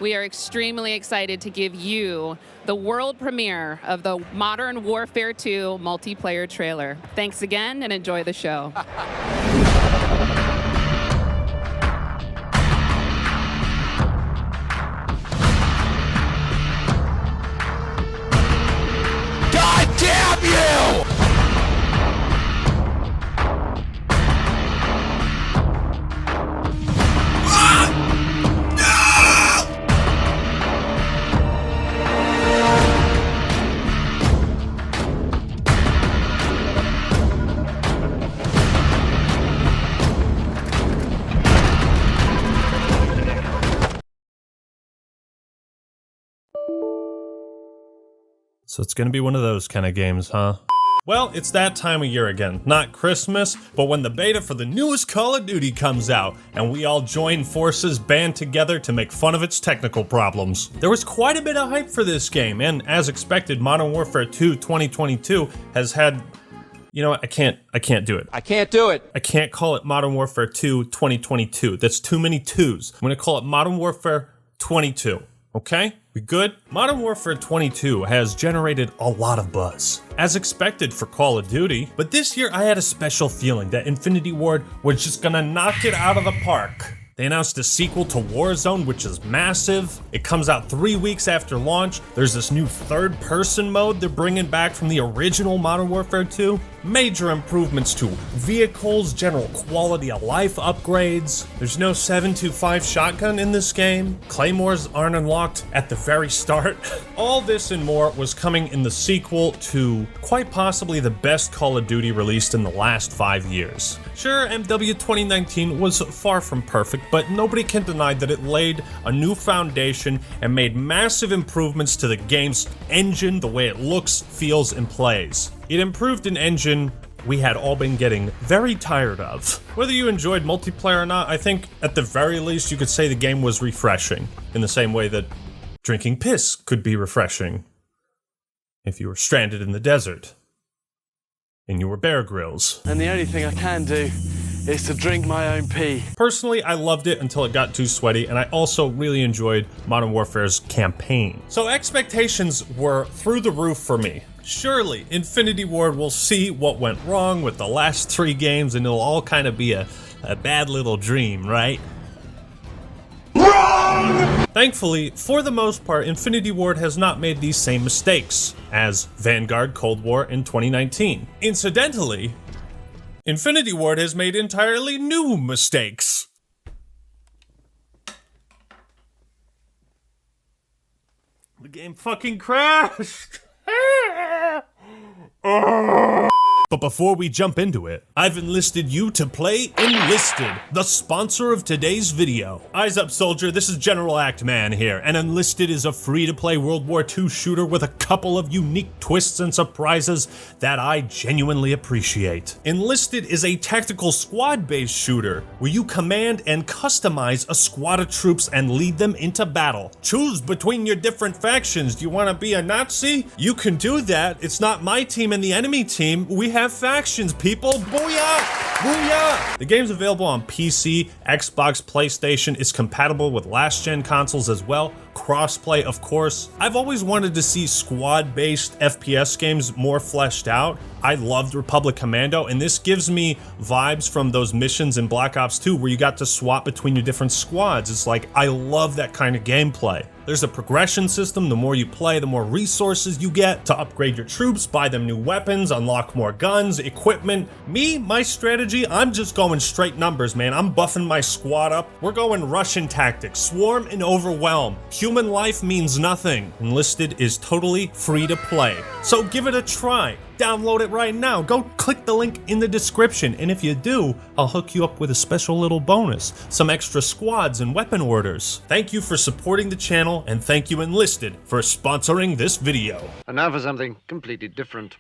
we are extremely excited to give you the world premiere of the Modern Warfare 2 multiplayer trailer. Thanks again and enjoy the show. God damn you! So it's gonna be one of those kind of games, huh? Well, it's that time of year again. Not Christmas, but when the beta for the newest Call of Duty comes out, and we all join forces, band together to make fun of its technical problems. There was quite a bit of hype for this game, and as expected, Modern Warfare 2 2022 has had... You know what, I can't do it. I can't do it. I can't call it Modern Warfare 2 2022. That's too many twos. I'm gonna call it Modern Warfare 22. Okay? We good? Modern Warfare 22 has generated a lot of buzz, as expected for Call of Duty, but this year I had a special feeling that Infinity Ward was just gonna knock it out of the park. They announced a sequel to Warzone, which is massive. It comes out 3 weeks after launch. There's this new third-person mode they're bringing back from the original Modern Warfare 2. Major improvements to vehicles, general quality of life upgrades. There's no 7.25 shotgun in this game. Claymores aren't unlocked at the very start. All this and more was coming in the sequel to quite possibly the best Call of Duty released in the last 5 years. Sure, MW 2019 was far from perfect, but nobody can deny that it laid a new foundation and made massive improvements to the game's engine, the way it looks, feels, and plays. It improved an engine we had all been getting very tired of. Whether you enjoyed multiplayer or not, I think at the very least you could say the game was refreshing, in the same way that drinking piss could be refreshing if you were stranded in the desert and you were Bear Grylls. And the only thing I can do is to drink my own pee. Personally, I loved it until it got too sweaty, and I also really enjoyed Modern Warfare's campaign. So expectations were through the roof for me. Surely, Infinity Ward will see what went wrong with the last 3 games and it'll all kind of be a bad little dream, right? Wrong! Thankfully, for the most part, Infinity Ward has not made these same mistakes as Vanguard Cold War in 2019. Incidentally, Infinity Ward has made entirely new mistakes. The game fucking crashed. But before we jump into it, I've enlisted you to play Enlisted, the sponsor of today's video. Eyes up, soldier, this is General Act Man here, and Enlisted is a free-to-play World War II shooter with a couple of unique twists and surprises that I genuinely appreciate. Enlisted is a tactical squad-based shooter where you command and customize a squad of troops and lead them into battle. Choose between your different factions. Do you want to be a Nazi? You can do that. It's not my team and the enemy team. We have factions, people. Booyah! Booyah! The game's available on PC, Xbox, PlayStation. It's compatible with last-gen consoles as well. Crossplay, of course. I've always wanted to see squad-based FPS games more fleshed out. I loved Republic Commando, and this gives me vibes from those missions in Black Ops 2 where you got to swap between your different squads. It's like, I love that kind of gameplay. There's a progression system. The more you play, the more resources you get to upgrade your troops, buy them new weapons, unlock more guns, equipment. My strategy, I'm just going straight numbers, man. I'm buffing my squad up. We're going Russian tactics, swarm and overwhelm. Human life means nothing. Enlisted is totally free to play. So give it a try. Download it right now. Go click the link in the description, and if you do, I'll hook you up with a special little bonus, some extra squads and weapon orders. Thank you for supporting the channel, and thank you Enlisted for sponsoring this video. And now for something completely different.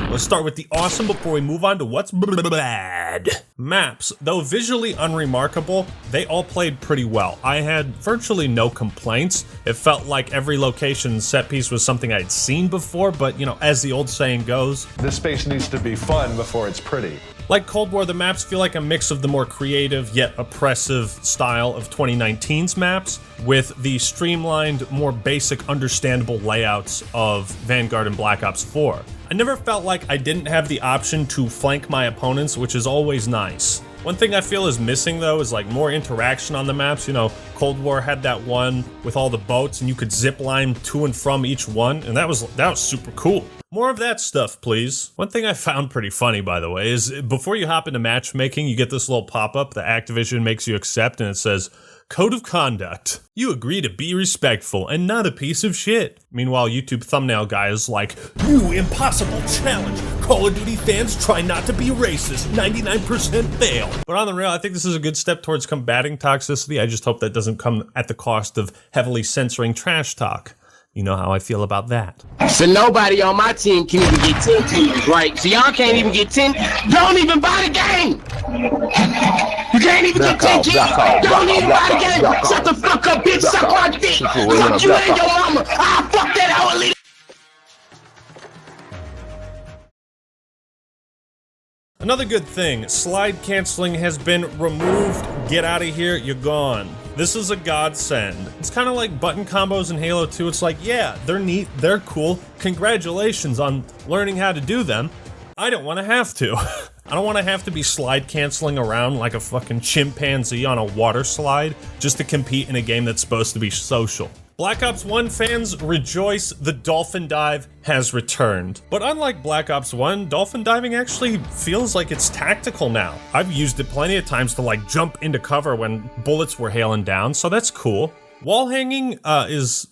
Let's start with the awesome before we move on to what's bad. Maps, though visually unremarkable, they all played pretty well. I had virtually no complaints. It felt like every location set piece was something I'd seen before, but you know, as the old saying goes, this space needs to be fun before it's pretty. Like Cold War, the maps feel like a mix of the more creative yet oppressive style of 2019's maps with the streamlined, more basic, understandable layouts of Vanguard and Black Ops 4. I never felt like I didn't have the option to flank my opponents, which is always nice. One thing I feel is missing though is like more interaction on the maps. You know, Cold War had that one with all the boats and you could zip line to and from each one, and that was super cool. More of that stuff, please. One thing I found pretty funny, by the way, is before you hop into matchmaking, you get this little pop-up that Activision makes you accept, and it says, Code of Conduct. You agree to be respectful and not a piece of shit. Meanwhile, YouTube thumbnail guy is like, new impossible challenge. Call of Duty fans try not to be racist. 99% fail. But on the real, I think this is a good step towards combating toxicity. I just hope that doesn't come at the cost of heavily censoring trash talk. You know how I feel about that. So nobody on my team can even get 10 kills, right? So y'all can't even get 10. Don't even buy the game. You can't even get 10 kills. Don't even buy the game. Shut the fuck up, bitch. Suck my dick. Fuck you and your mama. I'll fuck that hoe and leave. Another good thing, slide canceling has been removed. Get out of here, you're gone. This is a godsend. It's kind of like button combos in Halo 2. It's like, yeah, they're neat, they're cool. Congratulations on learning how to do them. I don't want to have to. I don't want to have to be slide canceling around like a fucking chimpanzee on a water slide just to compete in a game that's supposed to be social. Black Ops 1 fans rejoice, the dolphin dive has returned. But unlike Black Ops 1, dolphin diving actually feels like it's tactical now. I've used it plenty of times to like jump into cover when bullets were hailing down, so that's cool. Wall hanging is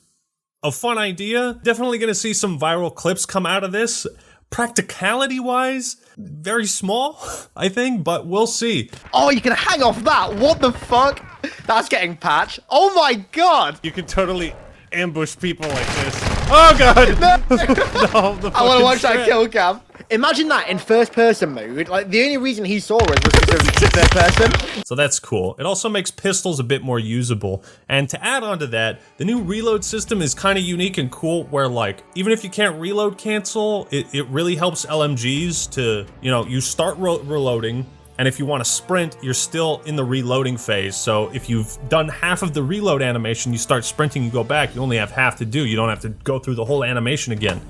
a fun idea. Definitely gonna see some viral clips come out of this. Practicality-wise, very small, I think, but we'll see. Oh, you can hang off that? What the fuck? That's getting patched. Oh my god! You can totally ambush people like this. Oh god! No, I wanna watch that kill cam. Imagine that in first person mode. Like, the only reason he saw us was because of third person. So that's cool. It also makes pistols a bit more usable. And to add on to that, the new reload system is kind of unique and cool where like, even if you can't reload cancel, it really helps LMGs to, you know, you start reloading, and if you want to sprint, you're still in the reloading phase. So if you've done half of the reload animation, you start sprinting, you go back, you only have half to do. You don't have to go through the whole animation again.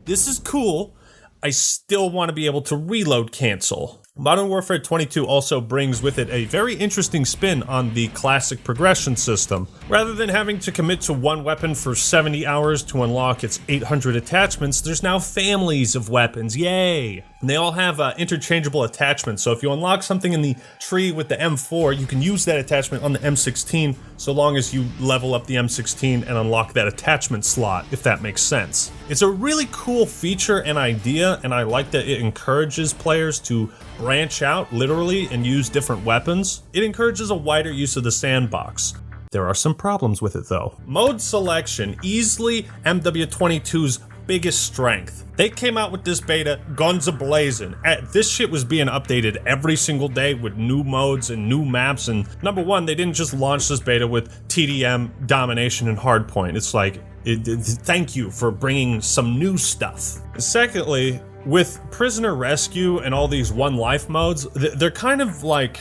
This is cool. I still want to be able to reload cancel. Modern Warfare 22 also brings with it a very interesting spin on the classic progression system. Rather than having to commit to one weapon for 70 hours to unlock its 800 attachments, there's now families of weapons, yay! And they all have interchangeable attachments, so if you unlock something in the tree with the M4, you can use that attachment on the M16 so long as you level up the M16 and unlock that attachment slot, if that makes sense. It's a really cool feature and idea, and I like that it encourages players to branch out, literally, and use different weapons. It encourages a wider use of the sandbox. There are some problems with it though. Mode selection, easily MW2's biggest strength. They came out with this beta guns a-blazing. This shit was being updated every single day with new modes and new maps, and number one, they didn't just launch this beta with TDM, domination, and hardpoint. It's like, thank you for bringing some new stuff. Secondly, with prisoner rescue and all these one life modes, they're kind of like,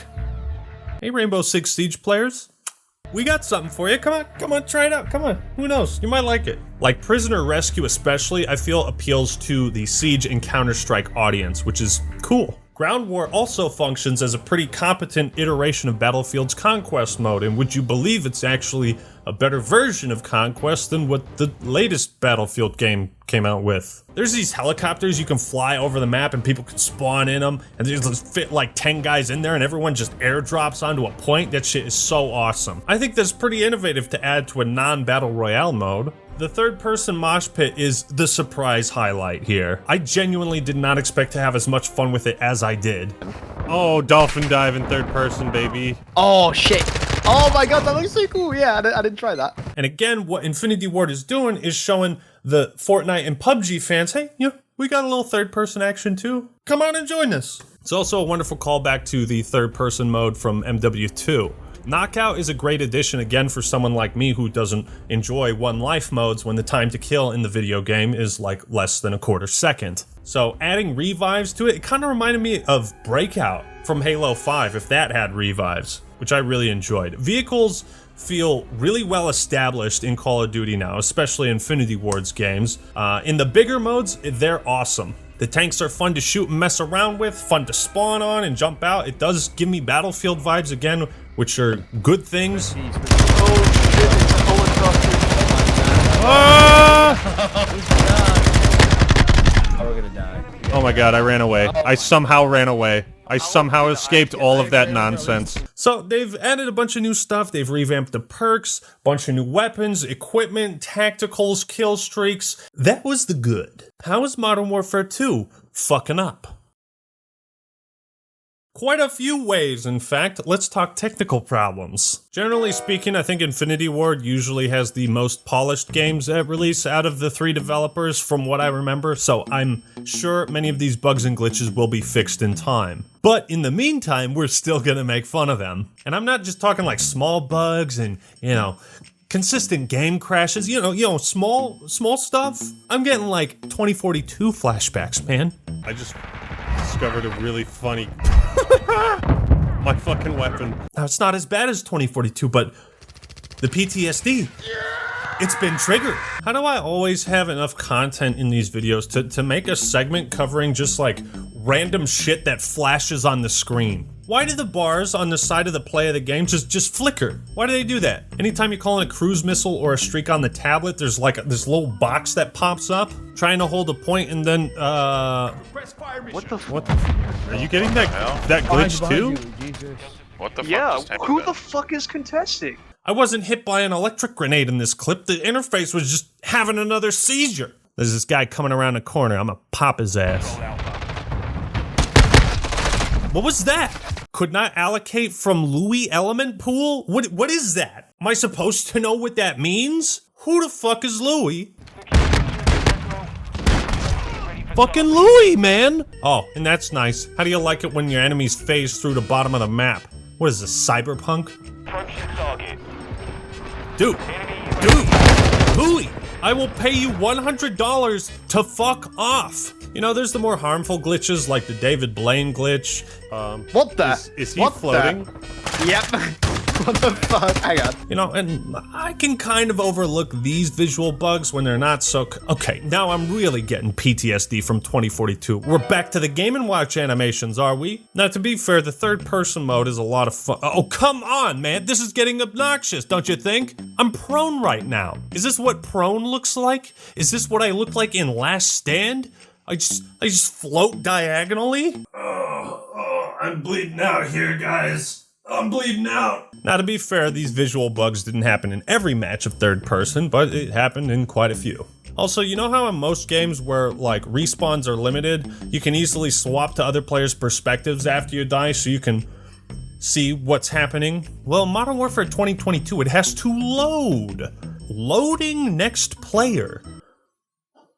hey Rainbow Six Siege players, we got something for you. Come on, try it out. Come on, who knows? You might like it. Like prisoner rescue especially, I feel appeals to the Siege and Counter-Strike audience, which is cool. Ground War also functions as a pretty competent iteration of Battlefield's Conquest mode, and would you believe it's actually a better version of Conquest than what the latest Battlefield game came out with. There's these helicopters you can fly over the map and people can spawn in them, and they just fit like 10 guys in there and everyone just airdrops onto a point. That shit is so awesome. I think that's pretty innovative to add to a non-Battle Royale mode. The third-person mosh pit is the surprise highlight here. I genuinely did not expect to have as much fun with it as I did. Oh, dolphin dive in third person, baby. Oh, shit. Oh my god, that looks so cool. Yeah, I didn't try that. And again, what Infinity Ward is doing is showing the Fortnite and PUBG fans, hey, we got a little third-person action too. Come on and join us. It's also a wonderful callback to the third-person mode from MW2. Knockout is a great addition again for someone like me who doesn't enjoy one life modes when the time to kill in the video game is like less than a quarter second. So adding revives to it, it kind of reminded me of Breakout from Halo 5, if that had revives, which I really enjoyed. Vehicles feel really well established in Call of Duty now, especially Infinity Ward's games. In the bigger modes, they're awesome. The tanks are fun to shoot and mess around with, fun to spawn on and jump out. It does give me Battlefield vibes again, which are good things. Oh shit, it's a helicopter. Oh, we're gonna die. Oh my god, I ran away. I somehow ran away. I somehow escaped all of that nonsense. So they've added a bunch of new stuff. They've revamped the perks, bunch of new weapons, equipment, tacticals, kill streaks. That was the good. How is Modern Warfare 2 fucking up? Quite a few ways, in fact. Let's talk technical problems. Generally speaking, I think Infinity Ward usually has the most polished games at release out of the 3 developers from what I remember, so I'm sure many of these bugs and glitches will be fixed in time. But in the meantime, we're still gonna make fun of them. And I'm not just talking like small bugs and, you know, consistent game crashes, you know, small stuff. I'm getting like 2042 flashbacks, man. I just discovered a really funny my fucking weapon. Now it's not as bad as 2042, but the PTSD, it's been triggered. How do I always have enough content in these videos to make a segment covering just like random shit that flashes on the screen? Why do the bars on the side of the play of the game just flicker? Why do they do that? Anytime you call in a cruise missile or a streak on the tablet, there's like this little box that pops up, trying to hold a point and then, What the what the are you getting that glitch too? What the fuck Yeah, just happened? who the fuck is contesting? I wasn't hit by an electric grenade in this clip. The interface was just having another seizure. There's this guy coming around the corner. I'm gonna pop his ass. What was that? Could not allocate from Louis element pool? What is that? Am I supposed to know what that means? Who the fuck is Louis? Fucking Louis, man! Oh, and that's nice. How do you like it when your enemies phase through the bottom of the map? What is this, cyberpunk? Dude, Louis, I will pay you $100 to fuck off. You know, there's the more harmful glitches like the David Blaine glitch. What the? Is he What floating? The? Yep. What the fuck? Hang on. You know, and I can kind of overlook these visual bugs when they're not so... Okay, now I'm really getting PTSD from 2042. We're back to the Game & Watch animations, are we? Now, to be fair, the third-person mode is a lot of fun. Oh, come on, man. This is getting obnoxious, don't you think? I'm prone right now. Is this what prone looks like? Is this what I look like in Last Stand? I just float diagonally? Oh, I'm bleeding out here, guys. I'm bleeding out. Now, to be fair, these visual bugs didn't happen in every match of third person, but it happened in quite a few. Also, you know how in most games where, like, respawns are limited, you can easily swap to other players' perspectives after you die so you can see what's happening? Well, Modern Warfare 2022, it has to load. Loading next player.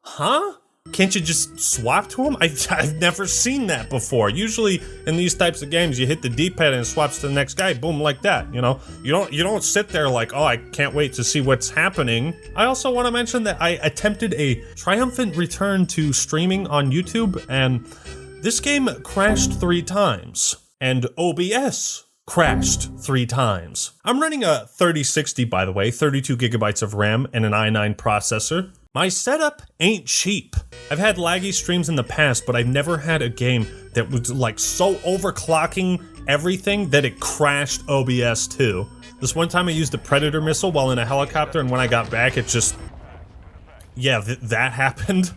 Huh? Can't you just swap to him? I've never seen that before. Usually in these types of games, you hit the D-pad and it swaps to the next guy, boom, like that, you know? You don't sit there like, oh, I can't wait to see what's happening. I also want to mention that I attempted a triumphant return to streaming on YouTube, and this game crashed 3 times. And OBS crashed 3 times. I'm running a 3060, by the way, 32 gigabytes of RAM and an i9 processor. My setup ain't cheap. I've had laggy streams in the past, but I've never had a game that was like so overclocking everything that it crashed OBS too. This one time I used the Predator missile while in a helicopter, and when I got back, it just... Yeah, that happened.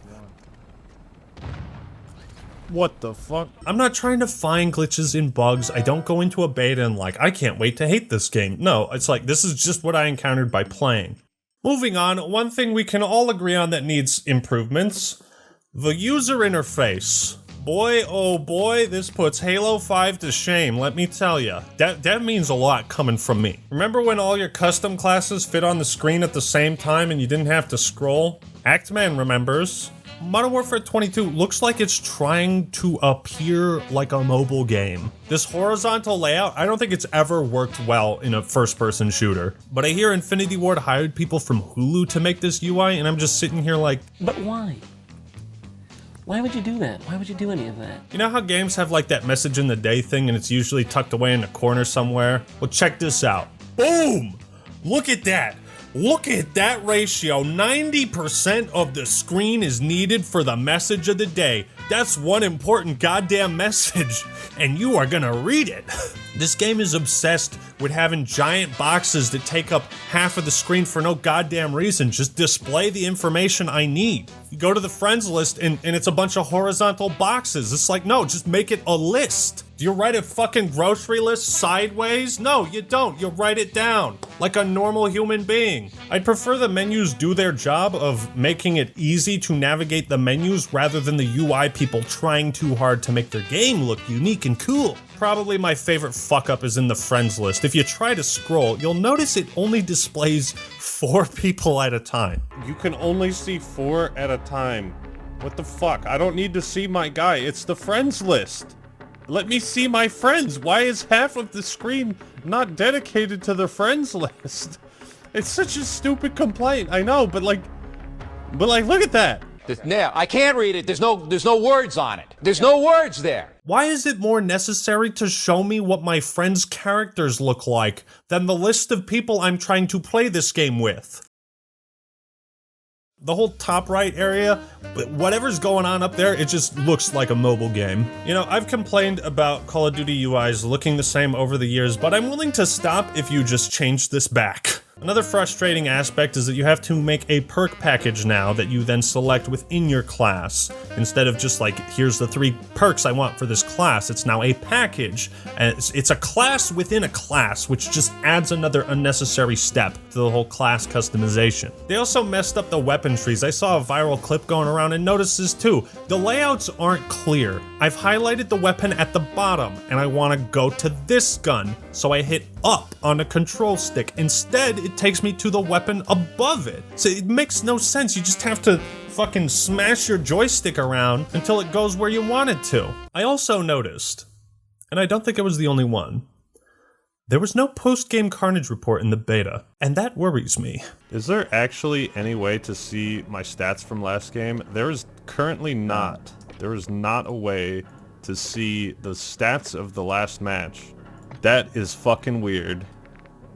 What the fuck? I'm not trying to find glitches in bugs. I don't go into a beta and like, I can't wait to hate this game. No, it's like, this is just what I encountered by playing. Moving on, one thing we can all agree on that needs improvements. The user interface. Boy, oh boy, this puts Halo 5 to shame, let me tell ya. That means a lot coming from me. Remember when all your custom classes fit on the screen at the same time and you didn't have to scroll? Actman remembers. Modern Warfare 22 looks like it's trying to appear like a mobile game. This horizontal layout, I don't think it's ever worked well in a first-person shooter. But I hear Infinity Ward hired people from Hulu to make this UI, and I'm just sitting here like... But why? Why would you do that? Why would you do any of that? You know how games have like that message in the day thing and it's usually tucked away in a corner somewhere? Well, check this out. Boom! Look at that. Look at that ratio. 90% of the screen is needed for the message of the day. That's one important goddamn message, and you are gonna read it. This game is obsessed with having giant boxes that take up half of the screen for no goddamn reason. Just display the information I need. You go to the friends list and it's a bunch of horizontal boxes. It's like, no, just make it a list. Do you write a fucking grocery list sideways? No, you don't. You write it down like a normal human being. I'd prefer the menus do their job of making it easy to navigate the menus rather than the UI people trying too hard to make their game look unique and cool. Probably my favorite fuck up is in the friends list. If you try to scroll, you'll notice it only displays 4 people at a time. You can only see 4 at a time. What the fuck? I don't need to see my guy. It's the friends list. Let me see my friends. Why is half of the screen not dedicated to the friends list? It's such a stupid complaint. I know, but like, look at that. Now, I can't read it. There's no words on it. There's no words there. Why is it more necessary to show me what my friends' characters look like than the list of people I'm trying to play this game with? The whole top right area, whatever's going on up there, it just looks like a mobile game. You know, I've complained about Call of Duty UIs looking the same over the years, but I'm willing to stop if you just change this back. Another frustrating aspect is that you have to make a perk package now that you then select within your class. Instead of just like, here's the 3 perks I want for this class, it's now a package. And it's a class within a class, which just adds another unnecessary step to the whole class customization. They also messed up the weapon trees. I saw a viral clip going around and noticed this too. The layouts aren't clear. I've highlighted the weapon at the bottom and I want to go to this gun, so I hit up on the control stick. Instead, it takes me to the weapon above it. So it makes no sense. You just have to fucking smash your joystick around until it goes where you want it to. I also noticed, and I don't think I was the only one, there was no post-game carnage report in the beta, and that worries me. Is there actually any way to see my stats from last game? There is currently not. There is not a way to see the stats of the last match. That is fucking weird.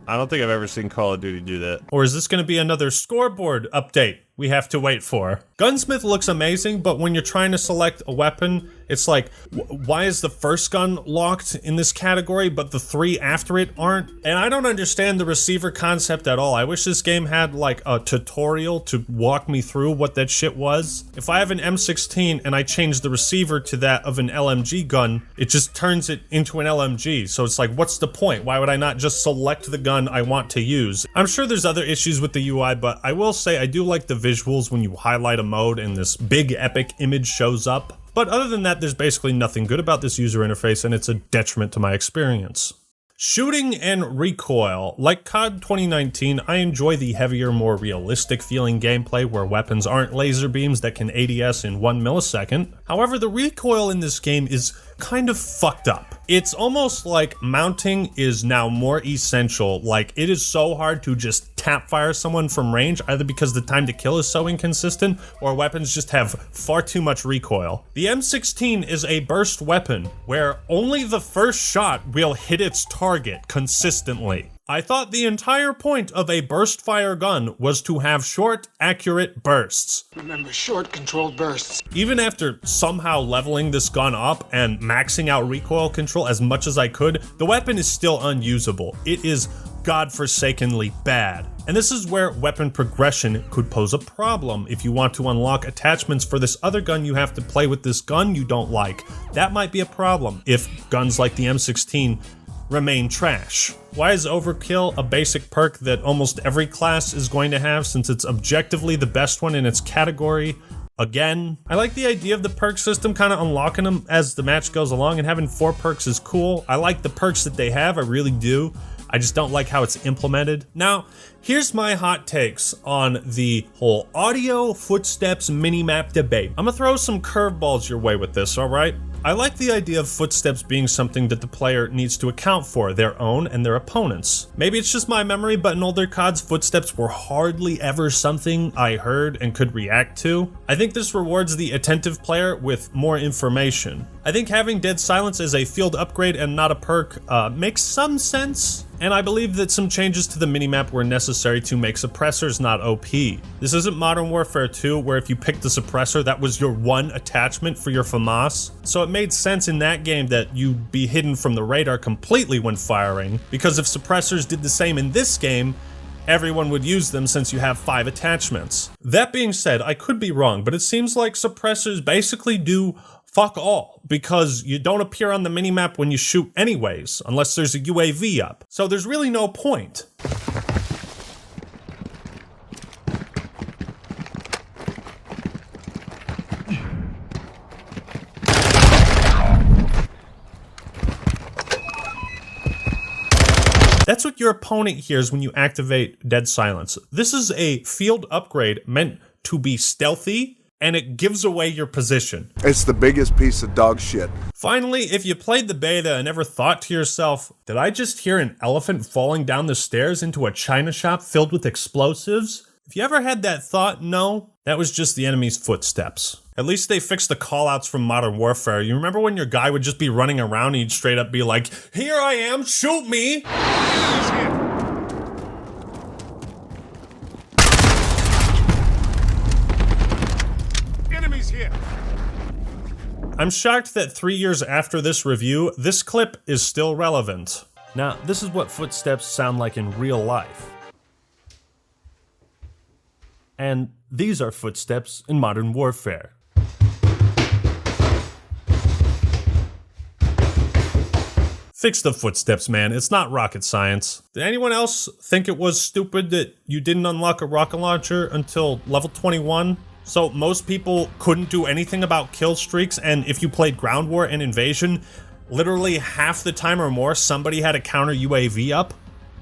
I don't think I've ever seen Call of Duty do that. Or is this going to be another scoreboard update we have to wait for? Gunsmith looks amazing, but when you're trying to select a weapon, it's like, why is the first gun locked in this category, but the 3 after it aren't? And I don't understand the receiver concept at all. I wish this game had like a tutorial to walk me through what that shit was. If I have an M16 and I change the receiver to that of an LMG gun, it just turns it into an LMG. So it's like, what's the point? Why would I not just select the gun I want to use? I'm sure there's other issues with the UI, but I will say I do like the visuals when you highlight a mode and this big epic image shows up. But other than that, there's basically nothing good about this user interface, and it's a detriment to my experience. Shooting and Recoil. Like COD 2019, I enjoy the heavier, more realistic feeling gameplay where weapons aren't laser beams that can ADS in 1 millisecond. However, the recoil in this game is kind of fucked up. It's almost like mounting is now more essential. Like, it is so hard to just tap fire someone from range, either because the time to kill is so inconsistent, or weapons just have far too much recoil. The M16 is a burst weapon where only the first shot will hit its target consistently. I thought the entire point of a burst fire gun was to have short, accurate bursts. Remember, short, controlled bursts. Even after somehow leveling this gun up and maxing out recoil control as much as I could, the weapon is still unusable. It is godforsakenly bad. And this is where weapon progression could pose a problem. If you want to unlock attachments for this other gun, you have to play with this gun you don't like. That might be a problem if guns like the M16 remain trash. Why is Overkill a basic perk that almost every class is going to have, since it's objectively the best one in its category? Again, I like the idea of the perk system kind of unlocking them as the match goes along, and having 4 perks is cool. I like the perks that they have, I really do. I just don't like how it's implemented. Now, here's my hot takes on the whole audio footsteps minimap debate. I'm gonna throw some curveballs your way with this, all right? I like the idea of footsteps being something that the player needs to account for, their own and their opponents. Maybe it's just my memory, but in older CODs, footsteps were hardly ever something I heard and could react to. I think this rewards the attentive player with more information. I think having dead silence as a field upgrade and not a perk makes some sense. And I believe that some changes to the minimap were necessary to make suppressors not OP. This isn't Modern Warfare 2, where if you picked the suppressor, that was your one attachment for your FAMAS. So it made sense in that game that you'd be hidden from the radar completely when firing, because if suppressors did the same in this game, everyone would use them since you have 5 attachments. That being said, I could be wrong, but it seems like suppressors basically do fuck all, because you don't appear on the minimap when you shoot anyways, unless there's a UAV up. So there's really no point. That's what your opponent hears when you activate Dead Silence. This is a field upgrade meant to be stealthy, and it gives away your position. It's the biggest piece of dog shit. Finally, if you played the beta and ever thought to yourself, did I just hear an elephant falling down the stairs into a china shop filled with explosives? If you ever had that thought, no, that was just the enemy's footsteps. At least they fixed the callouts from Modern Warfare. You remember when your guy would just be running around and he'd straight up be like, "Here I am, shoot me!" I'm shocked that 3 years after this review, this clip is still relevant. Now, this is what footsteps sound like in real life. And these are footsteps in Modern Warfare. Fix the footsteps, man. It's not rocket science. Did anyone else think it was stupid that you didn't unlock a rocket launcher until level 21? So most people couldn't do anything about kill streaks, and if you played Ground War and Invasion, literally half the time or more somebody had a counter UAV up,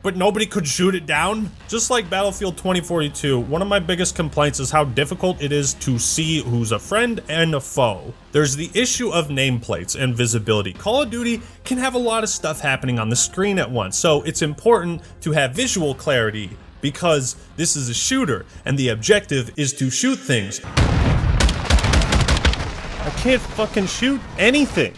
but nobody could shoot it down? Just like Battlefield 2042, one of my biggest complaints is how difficult it is to see who's a friend and a foe. There's the issue of nameplates and visibility. Call of Duty can have a lot of stuff happening on the screen at once, so it's important to have visual clarity, because this is a shooter, and the objective is to shoot things. I can't fucking shoot anything.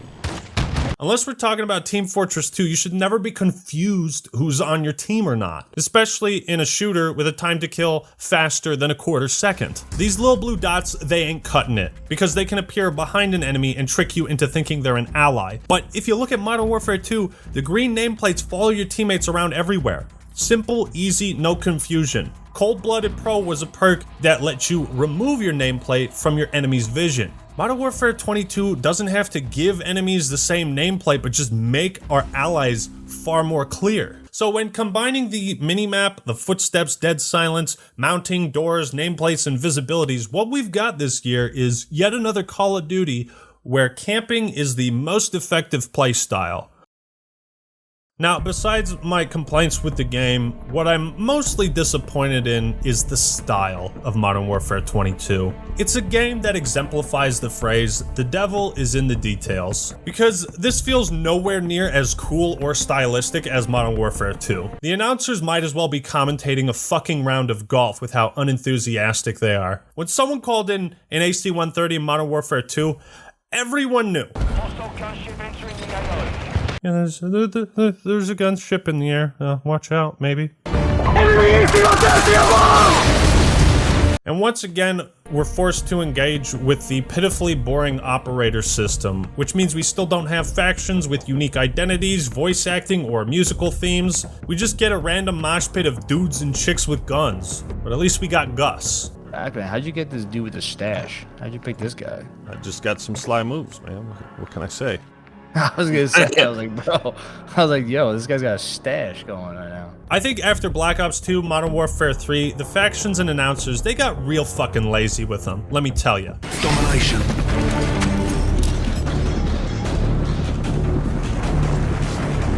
Unless we're talking about Team Fortress 2, you should never be confused who's on your team or not, especially in a shooter with a time to kill faster than a quarter second. These little blue dots, they ain't cutting it, because they can appear behind an enemy and trick you into thinking they're an ally. But if you look at Modern Warfare 2, the green nameplates follow your teammates around everywhere. Simple, easy, no confusion. Cold-Blooded Pro was a perk that lets you remove your nameplate from your enemy's vision. Modern Warfare 22 doesn't have to give enemies the same nameplate, but just make our allies far more clear. So when combining the minimap, the footsteps, dead silence, mounting, doors, nameplates, and visibilities, what we've got this year is yet another Call of Duty where camping is the most effective playstyle. Now, besides my complaints with the game, what I'm mostly disappointed in is the style of Modern Warfare 22. It's a game that exemplifies the phrase, "the devil is in the details," because this feels nowhere near as cool or stylistic as Modern Warfare 2. The announcers might as well be commentating a fucking round of golf with how unenthusiastic they are. When someone called in an AC-130 in Modern Warfare 2, everyone knew. Yeah, there's a gunship in the air. Watch out, maybe. And once again, we're forced to engage with the pitifully boring operator system, which means we still don't have factions with unique identities, voice acting, or musical themes. We just get a random mosh pit of dudes and chicks with guns. But at least we got Gus. Backman, how'd you get this dude with the stash? How'd you pick this guy? I just got some sly moves, man. What can I say? I was gonna say, I was like, bro, I was like, yo, this guy's got a stash going right now. I think after Black Ops 2, Modern Warfare 3, the factions and announcers, they got real fucking lazy with them, let me tell you. Domination.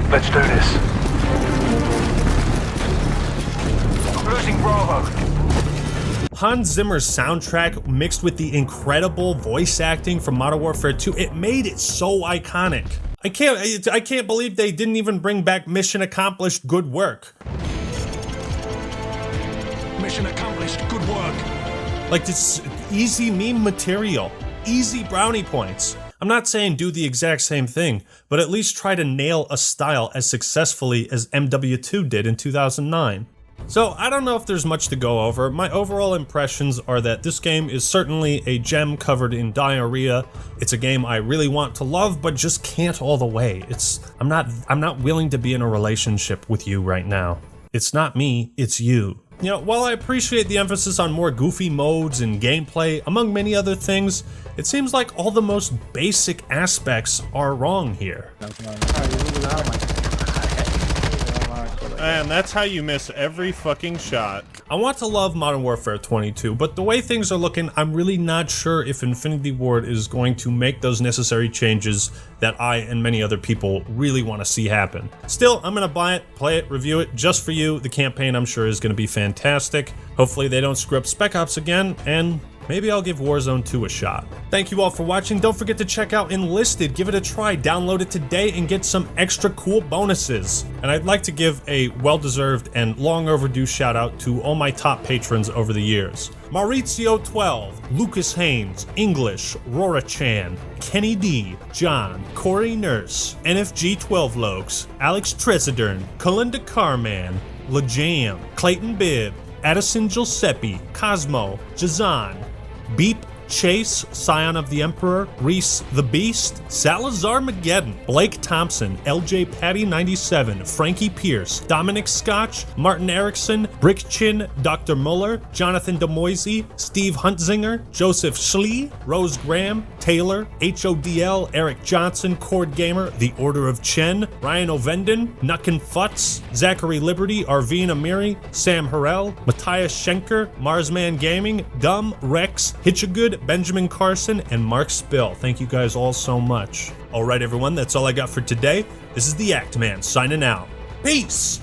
Let's do this. I'm losing Bravo. Hans Zimmer's soundtrack mixed with the incredible voice acting from Modern Warfare 2, it made it so iconic. I can't believe they didn't even bring back Mission Accomplished, Good Work. Mission accomplished. Good work. Like, it's easy meme material, easy brownie points. I'm not saying do the exact same thing, but at least try to nail a style as successfully as MW2 did in 2009. So I don't know if there's much to go over. My overall impressions are that this game is certainly a gem covered in diarrhea. It's a game I really want to love, but just can't all the way. I'm not willing to be in a relationship with you right now. It's not me, it's you. You know, while I appreciate the emphasis on more goofy modes and gameplay, among many other things, it seems like all the most basic aspects are wrong here. And that's how you miss every fucking shot. I want to love Modern Warfare 22, but the way things are looking, I'm really not sure if Infinity Ward is going to make those necessary changes that I and many other people really want to see happen. Still, I'm gonna buy it, play it, review it, just for you. The campaign, I'm sure, is gonna be fantastic. Hopefully they don't screw up Spec Ops again, and maybe I'll give Warzone 2 a shot. Thank you all for watching. Don't forget to check out Enlisted. Give it a try. Download it today and get some extra cool bonuses. And I'd like to give a well-deserved and long overdue shout out to all my top patrons over the years. Maurizio12, Lucas Haynes, English, Rora Chan, Kenny D, John, Corey Nurse, NFG 12 Lokes, Alex Tresidern, Kalinda Carman, LaJam, Clayton Bibb, Addison Giuseppe, Cosmo, Jazan, Beep, Chase, Scion of the Emperor, Reese the Beast, Salazar Mageddon, Blake Thompson, LJ Patty 97, Frankie Pierce, Dominic Scotch, Martin Erickson, Brick Chin, Dr. Muller, Jonathan DeMoisey, Steve Huntzinger, Joseph Schlee, Rose Graham, Taylor, HODL, Eric Johnson, Cord Gamer, The Order of Chen, Ryan Ovenden, Nuckin Futz, Zachary Liberty, Arvina Amiri, Sam Harrell, Matthias Schenker, Marsman Gaming, Gum, Rex, Hitchagood, Benjamin Carson, and Mark Spill. Thank you guys all so much. Alright everyone, that's all I got for today. This is the Act Man signing out. Peace!